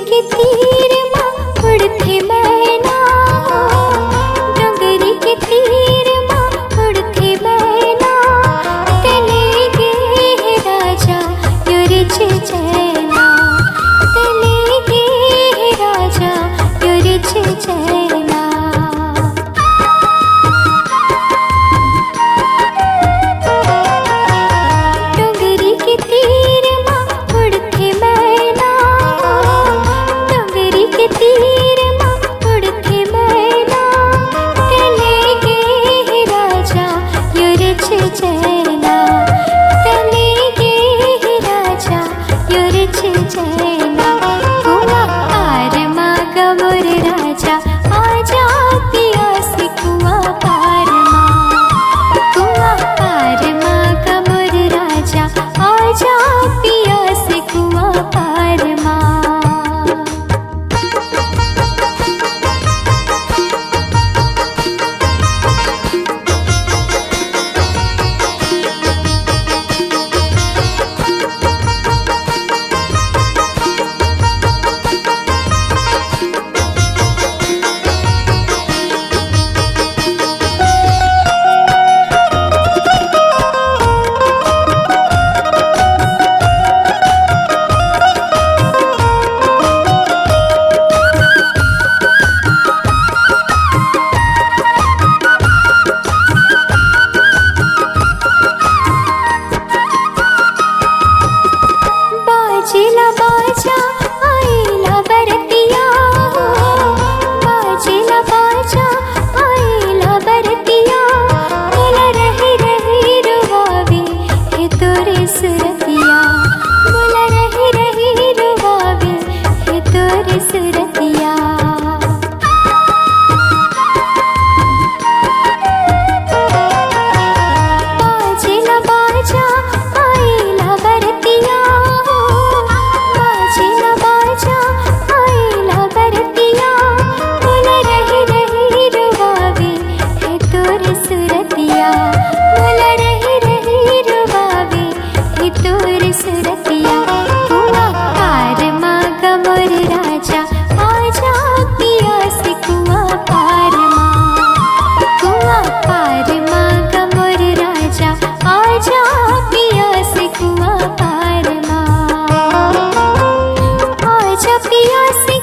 के तीर माँ उड़ते मैना, डोंगरी के तीर माँ उड़ते मैना, तले गे राजा युरिच चैना, तले गे राजा युरिच चैना। डोंगरी के तीर माँ उड़ते मैना, डोंगरी के तीर माँ उड़ते मैना, तले गे राजा युरिच चैना, तले गे राजा युरिच चैना। कुआँ पार माँ गमोर राजा आजा पिया से कुआँ पार माँ, कुआँ पार माँ गमोर राजा आजा पिया से कुआँ पार माँ। बाजेला बाजा आइला बरतिया, बाजेला बाजा आइला बरतिया, बोला रही रही रुवावे हे तोरे सुरतिया, बोला रही रही रुवावे हे तोरे सुरतिया। बाजेला बाजा आइला बरतिया, बाजेला बाजा आइला बरतिया, बोला रही रही रुवावे हे तोरे सुरतिया, बोला रही रही रुवावे हे तोरे सुरतिया। कुआँ पार माँ गमोर राजा आजा पिया से कुआँ पार माँ, कुआँ पार माँ गमोर राजा आजा पिया से कुआँ पार माँ, आजा पिया से